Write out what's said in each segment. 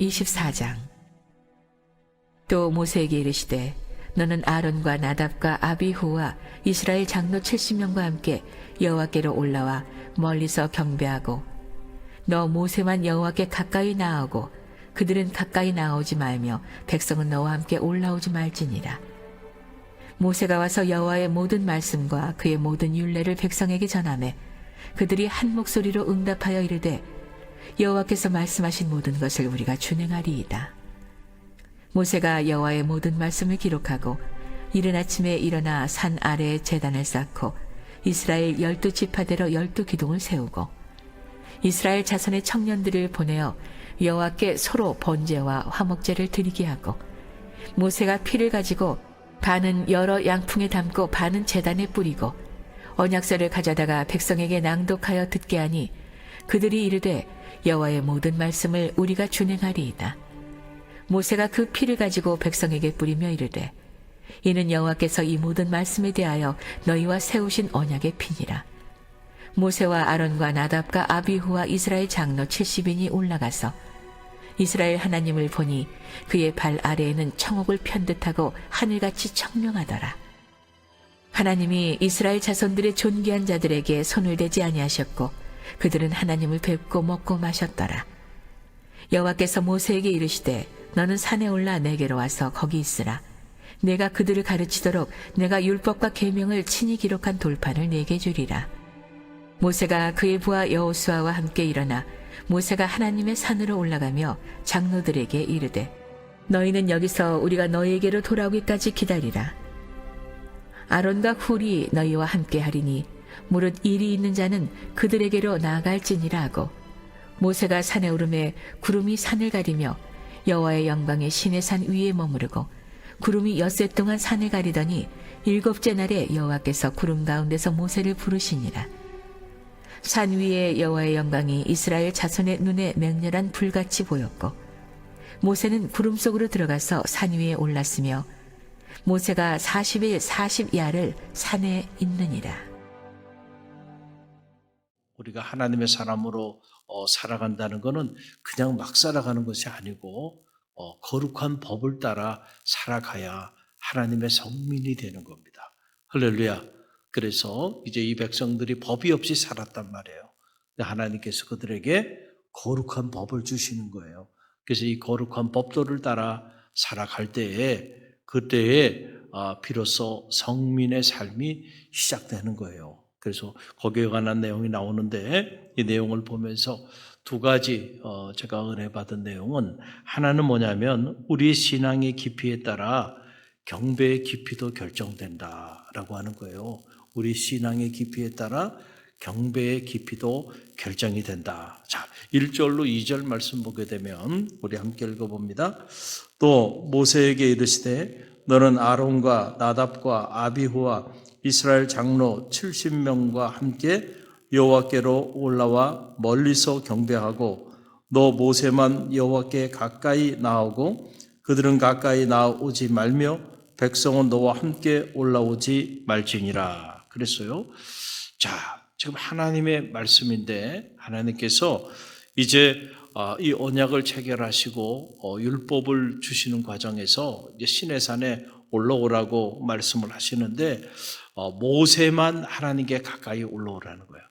24장. 또 모세에게 이르시되 너는 아론과 나답과 아비후와 이스라엘 장로 70명과 함께 여호와께로 올라와 멀리서 경배하고 너 모세만 여호와께 가까이 나아오고 그들은 가까이 나오지 말며 백성은 너와 함께 올라오지 말지니라. 모세가 와서 여호와의 모든 말씀과 그의 모든 율례를 백성에게 전하매 그들이 한 목소리로 응답하여 이르되 여호와께서 말씀하신 모든 것을 우리가 준행하리이다. 모세가 여호와의 모든 말씀을 기록하고 이른 아침에 일어나 산 아래에 제단을 쌓고 이스라엘 12지파대로 12기둥을 세우고 이스라엘 자손의 청년들을 보내어 여호와께 서로 번제와 화목제를 드리게 하고 모세가 피를 가지고 반은 여러 양풍에 담고 반은 제단에 뿌리고 언약서를 가져다가 백성에게 낭독하여 듣게 하니 그들이 이르되 여호와의 모든 말씀을 우리가 준행하리이다. 모세가 그 피를 가지고 백성에게 뿌리며 이르되 이는 여호와께서 이 모든 말씀에 대하여 너희와 세우신 언약의 피니라. 모세와 아론과 나답과 아비후와 이스라엘 장로 70인이 올라가서 이스라엘 하나님을 보니 그의 발 아래에는 청옥을 편듯하고 하늘같이 청명하더라. 하나님이 이스라엘 자손들의 존귀한 자들에게 손을 대지 아니하셨고 그들은 하나님을 뵙고 먹고 마셨더라. 여호와께서 모세에게 이르시되 너는 산에 올라 내게로 와서 거기 있으라. 내가 그들을 가르치도록 내가 율법과 계명을 친히 기록한 돌판을 내게 주리라. 모세가 그의 부하 여호수아와 함께 일어나 모세가 하나님의 산으로 올라가며 장로들에게 이르되 너희는 여기서 우리가 너희에게로 돌아오기까지 기다리라. 아론과 훌이 너희와 함께 하리니 무릇 일이 있는 자는 그들에게로 나아갈지니라 하고 모세가 산에 오르매 구름이 산을 가리며 여호와의 영광이 시내 산 위에 머무르고 구름이 엿새 동안 산을 가리더니 일곱째 날에 여호와께서 구름 가운데서 모세를 부르시니라. 산 위에 여호와의 영광이 이스라엘 자손의 눈에 맹렬한 불같이 보였고 모세는 구름 속으로 들어가서 산 위에 올랐으며 모세가 40일 40야를 산에 있느니라. 우리가 하나님의 사람으로 살아간다는 것은 그냥 막 살아가는 것이 아니고 거룩한 법을 따라 살아가야 하나님의 성민이 되는 겁니다. 할렐루야. 그래서 이제 이 백성들이 법이 없이 살았단 말이에요. 하나님께서 그들에게 거룩한 법을 주시는 거예요. 그래서 이 거룩한 법도를 따라 살아갈 때에 그때에 비로소 성민의 삶이 시작되는 거예요. 그래서 거기에 관한 내용이 나오는데 이 내용을 보면서 두 가지 제가 은혜 받은 내용은 하나는 뭐냐면 우리의 신앙의 깊이에 따라 경배의 깊이도 결정된다라고 하는 거예요. 우리 신앙의 깊이에 따라 경배의 깊이도 결정이 된다. 자, 1절로 2절 말씀 보게 되면 우리 함께 읽어봅니다. 또 모세에게 이르시되 너는 아론과 나답과 아비후와 이스라엘 장로 70명과 함께 여호와께로 올라와 멀리서 경배하고 너 모세만 여호와께 가까이 나오고 그들은 가까이 나오지 말며 백성은 너와 함께 올라오지 말지니라. 그랬어요. 자, 지금 하나님의 말씀인데 하나님께서 이제 이 언약을 체결하시고 율법을 주시는 과정에서 이제 시내산에 올라오라고 말씀을 하시는데 모세만 하나님께 가까이 올라오라는 거예요.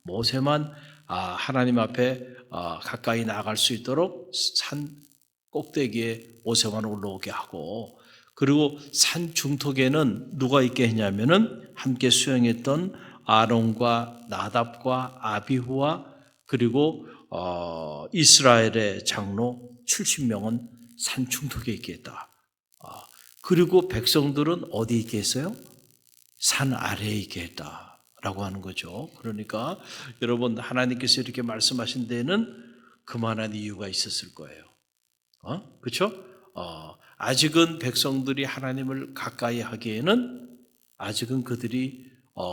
모세만 하나님 앞에 가까이 나아갈 수 있도록 산 꼭대기에 모세만 올라오게 하고 그리고 산 중턱에는 누가 있게 했냐면은 함께 수행했던 아론과 나답과 아비후와 그리고 이스라엘의 장로 70명은 산 중턱에 있게 했다. 그리고 백성들은 어디 있게 했어요? 산 아래에 있게 했다라고 하는 거죠. 그러니까 여러분 하나님께서 이렇게 말씀하신 데는 그만한 이유가 있었을 거예요. 그렇죠? 아직은 백성들이 하나님을 가까이 하기에는 아직은 그들이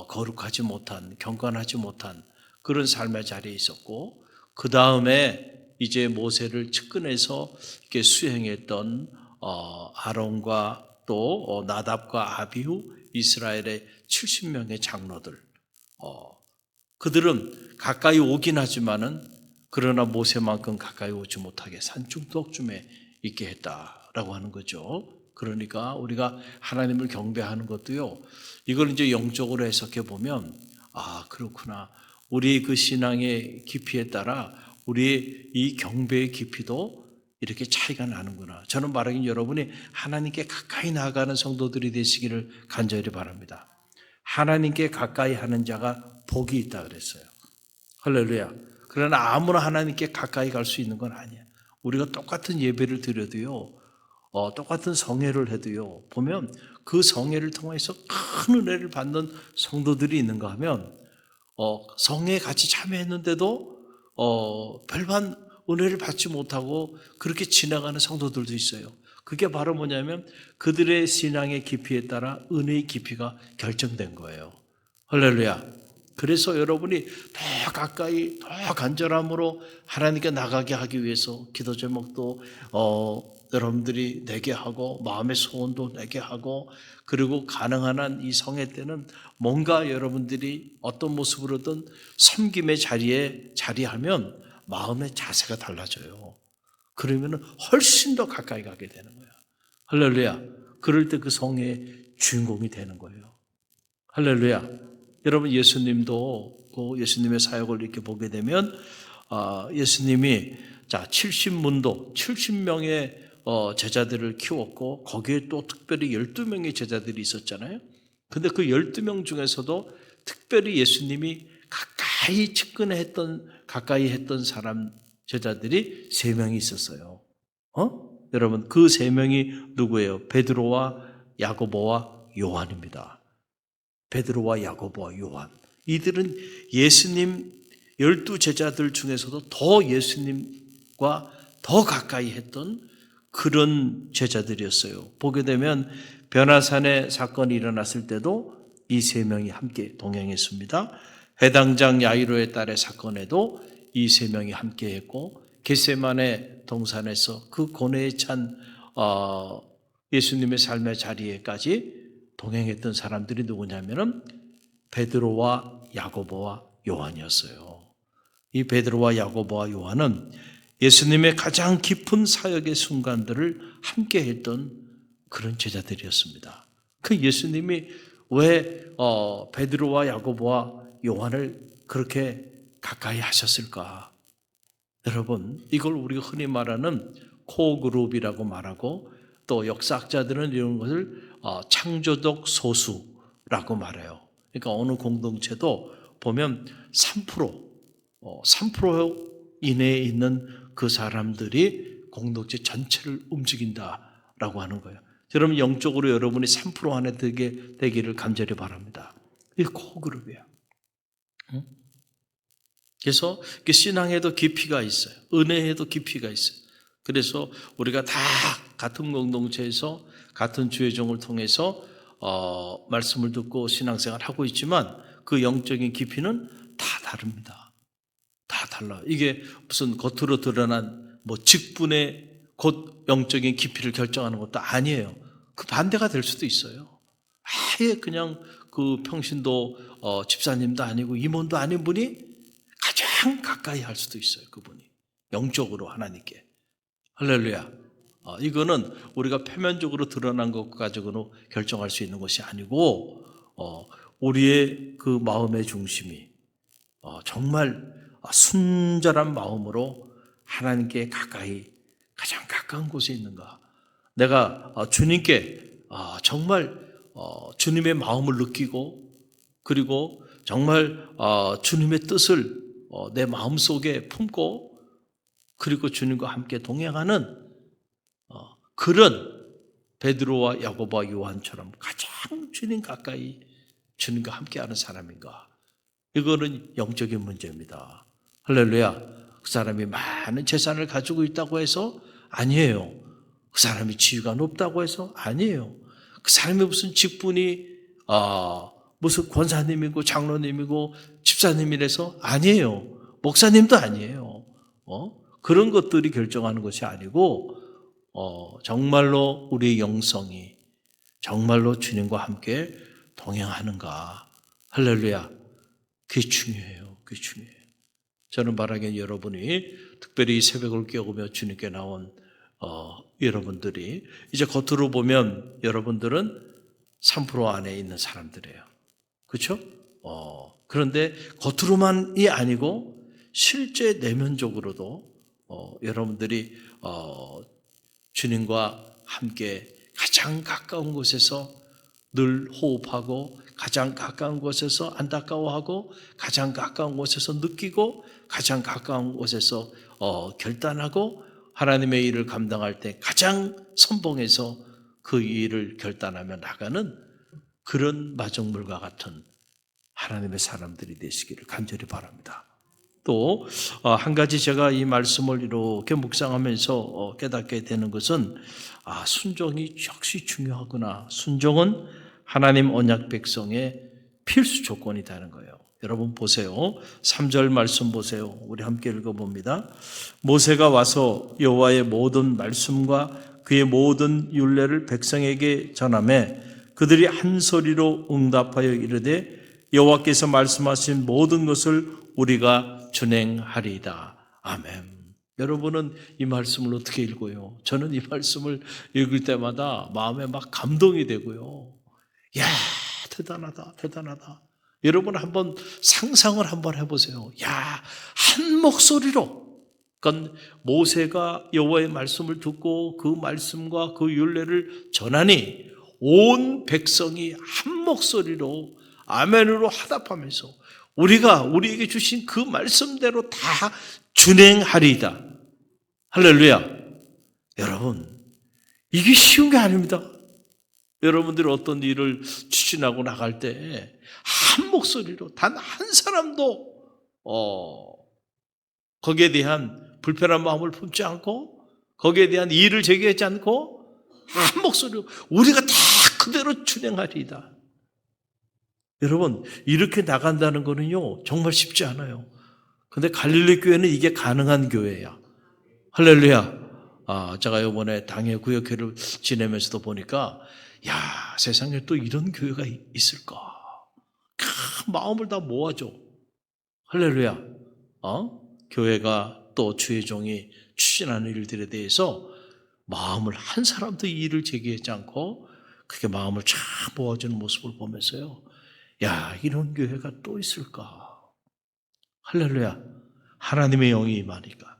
거룩하지 못한, 경건하지 못한 그런 삶의 자리에 있었고 그 다음에 이제 모세를 측근해서 이렇게 수행했던 아론과 또 나답과 아비후 이스라엘의 70명의 장로들 그들은 가까이 오긴 하지만은 그러나 모세만큼 가까이 오지 못하게 산중턱쯤에 있게 했다라고 하는 거죠. 그러니까 우리가 하나님을 경배하는 것도요, 이걸 이제 영적으로 해석해 보면, 아, 그렇구나. 우리 그 신앙의 깊이에 따라 우리의 이 경배의 깊이도 이렇게 차이가 나는구나. 저는 말하긴 여러분이 하나님께 가까이 나아가는 성도들이 되시기를 간절히 바랍니다. 하나님께 가까이 하는 자가 복이 있다 그랬어요. 할렐루야. 그러나 아무나 하나님께 가까이 갈 수 있는 건 아니야. 우리가 똑같은 예배를 드려도요, 똑같은 성회를 해도요, 보면 그 성회를 통해서 큰 은혜를 받는 성도들이 있는가 하면, 성회에 같이 참여했는데도, 별반 은혜를 받지 못하고 그렇게 지나가는 성도들도 있어요. 그게 바로 뭐냐면 그들의 신앙의 깊이에 따라 은혜의 깊이가 결정된 거예요. 할렐루야. 그래서 여러분이 더 가까이, 더 간절함으로 하나님께 나가게 하기 위해서 기도 제목도 여러분들이 내게 하고 마음의 소원도 내게 하고, 그리고 가능한 한 이 성회 때는 뭔가 여러분들이 어떤 모습으로든 섬김의 자리에 자리하면 마음의 자세가 달라져요. 그러면 훨씬 더 가까이 가게 되는 거예요. 할렐루야. 그럴 때 그 성회의 주인공이 되는 거예요. 할렐루야. 여러분, 예수님도 그 예수님의 사역을 이렇게 보게 되면, 예수님이 70문도 70명의 제자들을 키웠고, 거기에 또 특별히 12명의 제자들이 있었잖아요. 근데 그 12명 중에서도 특별히 예수님이 가까이 했던 사람 제자들이 3명이 있었어요. 여러분, 그 3명이 누구예요? 베드로와 야고보와 요한입니다. 베드로와 야고보와 요한. 이들은 예수님 12제자들 중에서도 더 예수님과 더 가까이 했던 그런 제자들이었어요. 보게 되면 변화산의 사건이 일어났을 때도 이 3명이 함께 동행했습니다. 회당장 야이로의 딸의 사건에도 이 3명이 함께 했고, 겟세마네 동산에서 그 고뇌에 찬 예수님의 삶의 자리에까지 동행했던 사람들이 누구냐면은 베드로와 야고보와 요한이었어요. 이 베드로와 야고보와 요한은 예수님의 가장 깊은 사역의 순간들을 함께 했던 그런 제자들이었습니다. 그 예수님이 왜 베드로와 야고보와 요한을 그렇게 가까이 하셨을까? 여러분, 이걸 우리가 흔히 말하는 코그룹이라고 말하고, 또 역사학자들은 이런 것을 창조적 소수라고 말해요. 그러니까 어느 공동체도 보면 3% 이내에 있는 그 사람들이 공동체 전체를 움직인다라고 하는 거예요. 여러분, 영적으로 여러분이 3% 안에 되기를 간절히 바랍니다. 이게 코그룹이에요. 그래서 신앙에도 깊이가 있어요. 은혜에도 깊이가 있어요. 그래서 우리가 다 같은 공동체에서 같은 주의 종을 통해서 말씀을 듣고 신앙생활을 하고 있지만 그 영적인 깊이는 다 다릅니다. 다 달라요. 이게 무슨 겉으로 드러난 직분의 곧 영적인 깊이를 결정하는 것도 아니에요. 그 반대가 될 수도 있어요. 아예 그냥 그 평신도 집사님도 아니고 임원도 아닌 분이 가장 가까이 할 수도 있어요. 그분이 영적으로 하나님께. 할렐루야. 이거는 우리가 표면적으로 드러난 것 가지고는 결정할 수 있는 것이 아니고, 우리의 그 마음의 중심이 정말 순전한 마음으로 하나님께 가장 가까운 곳에 있는가. 내가 주님께 정말 주님의 마음을 느끼고, 그리고 정말 주님의 뜻을 내 마음속에 품고, 그리고 주님과 함께 동행하는 그런 베드로와 야고보와 요한처럼 가장 주님 가까이 주님과 함께하는 사람인가. 이거는 영적인 문제입니다. 할렐루야. 그 사람이 많은 재산을 가지고 있다고 해서 아니에요. 그 사람이 지위가 높다고 해서 아니에요. 그 사람이 무슨 직분이 무슨 권사님이고 장로님이고 집사님이라서 아니에요. 목사님도 아니에요. 그런 것들이 결정하는 것이 아니고, 정말로 우리의 영성이 정말로 주님과 함께 동행하는가. 할렐루야. 그게 중요해요. 그게 중요해요. 저는 바라기는 여러분이 특별히 새벽을 깨우며 주님께 나온 여러분들이 이제 겉으로 보면 여러분들은 3% 안에 있는 사람들이에요. 그렇죠? 그런데 겉으로만이 아니고 실제 내면적으로도 여러분들이 주님과 함께 가장 가까운 곳에서 늘 호흡하고 가장 가까운 곳에서 안타까워하고 가장 가까운 곳에서 느끼고 가장 가까운 곳에서 결단하고 하나님의 일을 감당할 때 가장 선봉해서 그 일을 결단하며 나가는 그런 마정물과 같은 하나님의 사람들이 되시기를 간절히 바랍니다. 또 한 가지 제가 이 말씀을 이렇게 묵상하면서 깨닫게 되는 것은 순종이 역시 중요하구나. 순종은 하나님 언약 백성의 필수 조건이라는 거예요. 여러분 보세요. 3절 말씀 보세요. 우리 함께 읽어봅니다. 모세가 와서 여호와의 모든 말씀과 그의 모든 율례를 백성에게 전하매 그들이 한 소리로 응답하여 이르되 여호와께서 말씀하신 모든 것을 우리가 준행하리이다. 아멘. 여러분은 이 말씀을 어떻게 읽어요? 저는 이 말씀을 읽을 때마다 마음에 막 감동이 되고요. 야, 대단하다, 대단하다. 여러분 한번 상상을 한번 해보세요. 야, 한 목소리로. 그러니까 모세가 여호와의 말씀을 듣고 그 말씀과 그 율례를 전하니 온 백성이 한 목소리로 아멘으로 화답하면서 우리가 우리에게 주신 그 말씀대로 다 준행하리이다. 할렐루야. 여러분, 이게 쉬운 게 아닙니다. 여러분들이 어떤 일을 추진하고 나갈 때 한 목소리로 단 한 사람도 거기에 대한 불편한 마음을 품지 않고 거기에 대한 이의를 제기하지 않고 한 목소리로 우리가 다 그대로 준행하리이다. 여러분, 이렇게 나간다는 거는요 정말 쉽지 않아요. 근데 갈릴리 교회는 이게 가능한 교회야. 할렐루야. 제가 이번에 당회 구역회를 지내면서도 보니까 야, 세상에 또 이런 교회가 있을까? 마음을 다 모아줘. 할렐루야. 교회가 또 주의 종이 추진하는 일들에 대해서 마음을 한 사람도 이의를 제기하지 않고 그렇게 마음을 쫙 모아주는 모습을 보면서요. 야, 이런 교회가 또 있을까? 할렐루야. 하나님의 영이 임하니까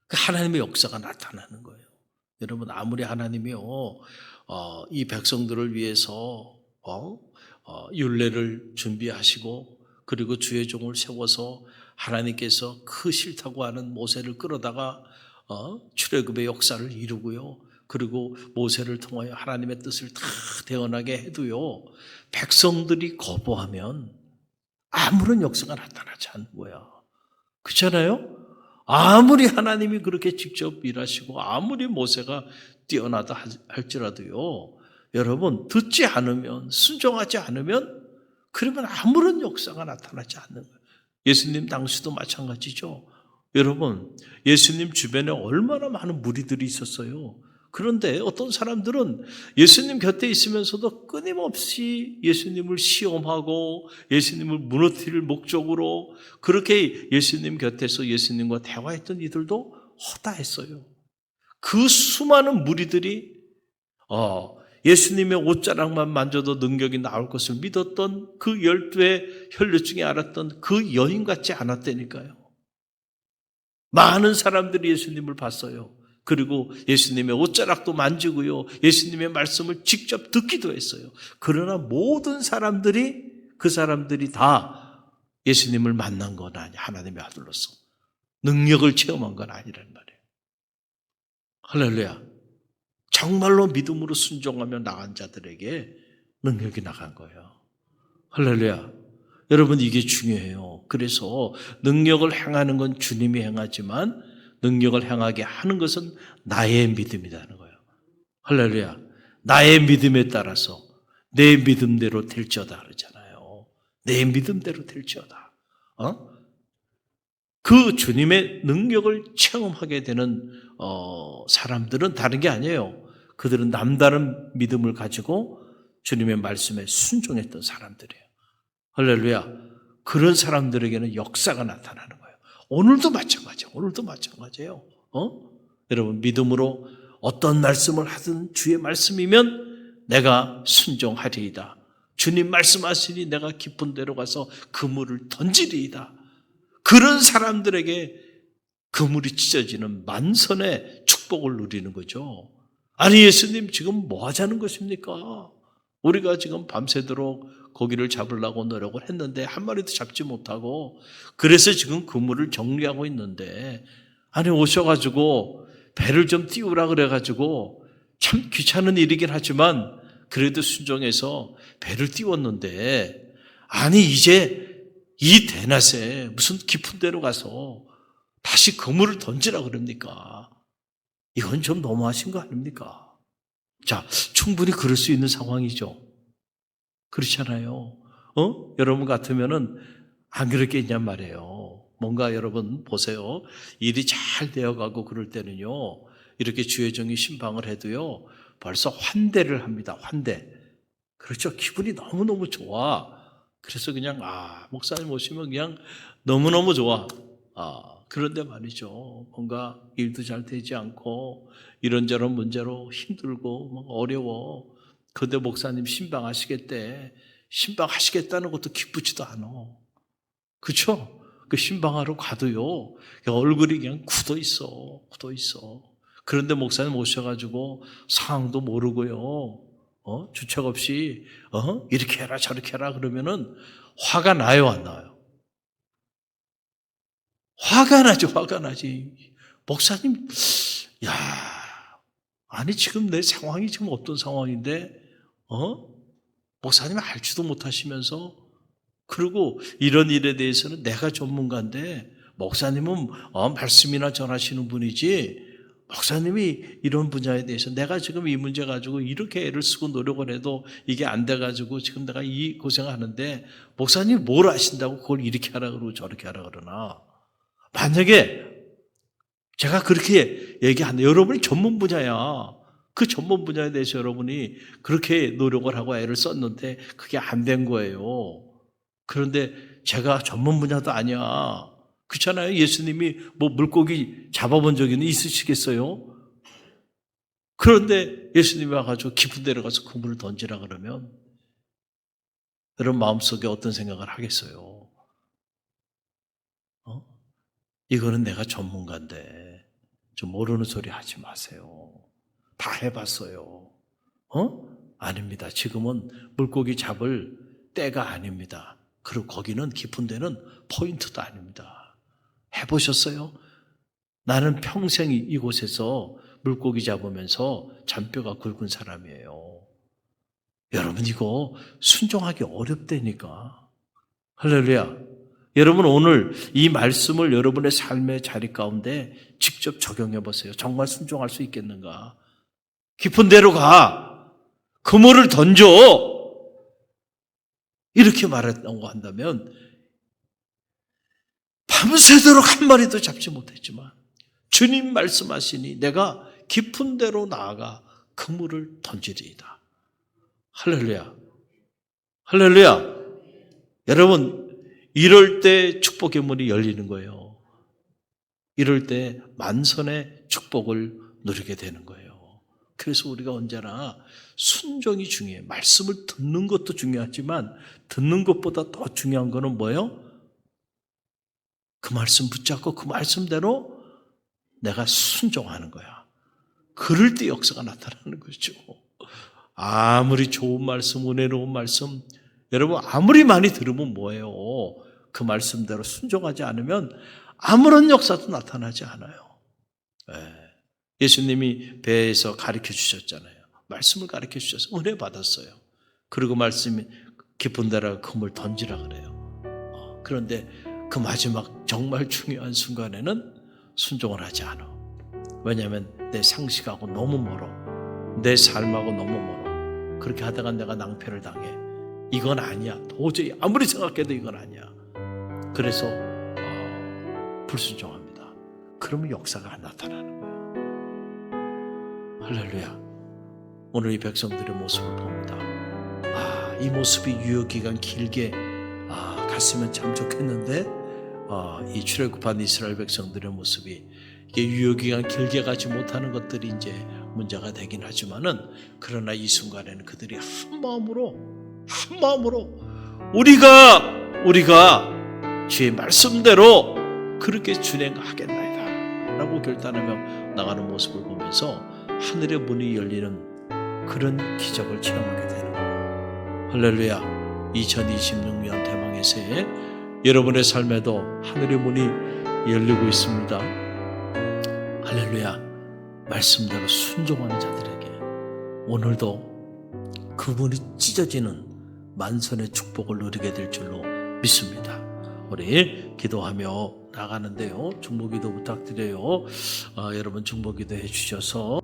그 하나님의 역사가 나타나는 거예요. 여러분, 아무리 하나님이요 이 백성들을 위해서 율례를 준비하시고 그리고 주의 종을 세워서 하나님께서 그 싫다고 하는 모세를 끌어다가 출애굽의 역사를 이루고요. 그리고 모세를 통하여 하나님의 뜻을 다 대언하게 해도요. 백성들이 거부하면 아무런 역사가 나타나지 않는 거야. 그렇잖아요? 아무리 하나님이 그렇게 직접 일하시고 아무리 모세가 뛰어나다 할지라도요. 여러분 듣지 않으면 순종하지 않으면 그러면 아무런 역사가 나타나지 않는 거예요. 예수님 당시도 마찬가지죠. 여러분 예수님 주변에 얼마나 많은 무리들이 있었어요. 그런데 어떤 사람들은 예수님 곁에 있으면서도 끊임없이 예수님을 시험하고 예수님을 무너뜨릴 목적으로 그렇게 예수님 곁에서 예수님과 대화했던 이들도 허다했어요. 그 수많은 무리들이 예수님의 옷자락만 만져도 능력이 나올 것을 믿었던 그 12의 혈류증에 알았던 그 여인 같지 않았다니까요. 많은 사람들이 예수님을 봤어요. 그리고 예수님의 옷자락도 만지고요. 예수님의 말씀을 직접 듣기도 했어요. 그러나 모든 사람들이 그 사람들이 다 예수님을 만난 건 아니야. 하나님의 아들로서. 능력을 체험한 건 아니란 말이에요. 할렐루야. 정말로 믿음으로 순종하며 나간 자들에게 능력이 나간 거예요. 할렐루야. 여러분 이게 중요해요. 그래서 능력을 행하는 건 주님이 행하지만 능력을 행하게 하는 것은 나의 믿음이라는 거예요. 할렐루야. 나의 믿음에 따라서 내 믿음대로 될지어다 그러잖아요. 내 믿음대로 될지어다. 그 주님의 능력을 체험하게 되는 사람들은 다른 게 아니에요. 그들은 남다른 믿음을 가지고 주님의 말씀에 순종했던 사람들이에요. 할렐루야. 그런 사람들에게는 역사가 나타나는 거예요. 오늘도 마찬가지예요. 오늘도 마찬가지예요. 여러분 믿음으로 어떤 말씀을 하든 주의 말씀이면 내가 순종하리이다. 주님 말씀하시니 내가 깊은 데로 가서 그물을 던지리이다. 그런 사람들에게 그물이 찢어지는 만선의 축복을 누리는 거죠. 아니 예수님 지금 뭐 하자는 것입니까? 우리가 지금 밤새도록 고기를 잡으려고 노력을 했는데 한 마리도 잡지 못하고 그래서 지금 그물을 정리하고 있는데 아니 오셔가지고 배를 좀 띄우라 그래가지고 참 귀찮은 일이긴 하지만 그래도 순종해서 배를 띄웠는데 아니 이제 이 대낮에 무슨 깊은 데로 가서 다시 그물을 던지라 그럽니까? 이건 좀 너무하신 거 아닙니까? 자, 충분히 그럴 수 있는 상황이죠. 그렇잖아요. 여러분 같으면은 안 그렇겠냔 말이에요. 뭔가 여러분 보세요. 일이 잘 되어가고 그럴 때는요. 이렇게 주의 종이 신방을 해도요. 벌써 환대를 합니다. 환대. 그렇죠. 기분이 너무너무 좋아. 그래서 그냥 목사님 오시면 그냥 너무너무 좋아. 그런데 말이죠. 뭔가 일도 잘 되지 않고 이런저런 문제로 힘들고 뭔가 어려워. 그런데 목사님 신방하시겠대. 신방하시겠다는 것도 기쁘지도 않아. 그렇죠? 그 신방하러 가도요. 얼굴이 그냥 굳어 있어. 굳어 있어. 그런데 목사님 오셔가지고 상황도 모르고요. 주책 없이 이렇게 해라 저렇게 해라 그러면은 화가 나요 안 나요? 화가 나죠. 화가 나지. 목사님 아니 지금 내 상황이 지금 어떤 상황인데 목사님 알지도 못하시면서 그리고 이런 일에 대해서는 내가 전문가인데 목사님은 말씀이나 전하시는 분이지 목사님이 이런 분야에 대해서 내가 지금 이 문제 가지고 이렇게 애를 쓰고 노력을 해도 이게 안 돼가지고 지금 내가 이 고생하는데 목사님이 뭘 아신다고 그걸 이렇게 하라 그러고 저렇게 하라 그러나 만약에 제가 그렇게 얘기하는데 여러분이 전문 분야야. 그 전문 분야에 대해서 여러분이 그렇게 노력을 하고 애를 썼는데 그게 안 된 거예요. 그런데 제가 전문 분야도 아니야. 그렇잖아요. 예수님이 뭐 물고기 잡아본 적이 있으시겠어요? 그런데 예수님이 와가지고 깊은 데로 가서 그물을 던지라 그러면 여러분 마음속에 어떤 생각을 하겠어요? 이거는 내가 전문가인데 좀 모르는 소리 하지 마세요. 다 해봤어요. 아닙니다. 지금은 물고기 잡을 때가 아닙니다. 그리고 거기는 깊은 데는 포인트도 아닙니다. 해보셨어요? 나는 평생 이곳에서 물고기 잡으면서 잔뼈가 굵은 사람이에요. 여러분 이거 순종하기 어렵다니까. 할렐루야. 여러분 오늘 이 말씀을 여러분의 삶의 자리 가운데 직접 적용해 보세요. 정말 순종할 수 있겠는가? 깊은 데로 가. 그물을 던져. 이렇게 말했다고 한다면 밤새도록 한 마리도 잡지 못했지만 주님 말씀하시니 내가 깊은 데로 나아가 그물을 던지리이다. 할렐루야. 할렐루야. 여러분 이럴 때 축복의 문이 열리는 거예요. 이럴 때 만선의 축복을 누리게 되는 거예요. 그래서 우리가 언제나 순종이 중요해요. 말씀을 듣는 것도 중요하지만 듣는 것보다 더 중요한 거는 뭐예요? 그 말씀 붙잡고 그 말씀대로 내가 순종하는 거야. 그럴 때 역사가 나타나는 거죠. 아무리 좋은 말씀, 은혜로운 말씀, 여러분 아무리 많이 들으면 뭐예요? 그 말씀대로 순종하지 않으면 아무런 역사도 나타나지 않아요. 예수님이 배에서 가르쳐 주셨잖아요. 말씀을 가르쳐 주셔서 은혜 받았어요. 그리고 말씀이 깊은 데다가 그물 던지라 그래요. 그런데 그 마지막 정말 중요한 순간에는 순종을 하지 않아. 왜냐하면 내 상식하고 너무 멀어. 내 삶하고 너무 멀어. 그렇게 하다가 내가 낭패를 당해. 이건 아니야. 도저히 아무리 생각해도 이건 아니야. 그래서 불순종합니다. 그러면 역사가 안 나타나는 거야. 할렐루야. 오늘 이 백성들의 모습을 봅니다. 이 모습이 유효기간 길게 갔으면 참 좋겠는데 이 출애굽한 이스라엘 백성들의 모습이 이게 유효기간 길게 가지 못하는 것들이 이제 문제가 되긴 하지만은 그러나 이 순간에는 그들이 한 마음으로 우리가 주의 말씀대로 그렇게 준행하겠나이다 라고 결단하며 나가는 모습을 보면서 하늘의 문이 열리는 그런 기적을 체험하게 되는 거예요. 할렐루야. 2026년 대망의 새해 여러분의 삶에도 하늘의 문이 열리고 있습니다. 할렐루야. 말씀대로 순종하는 자들에게 오늘도 그 문이 찢어지는 만선의 축복을 누리게 될 줄로 믿습니다. 우리 기도하며 나가는데요. 중보기도 부탁드려요. 여러분 중보기도 해주셔서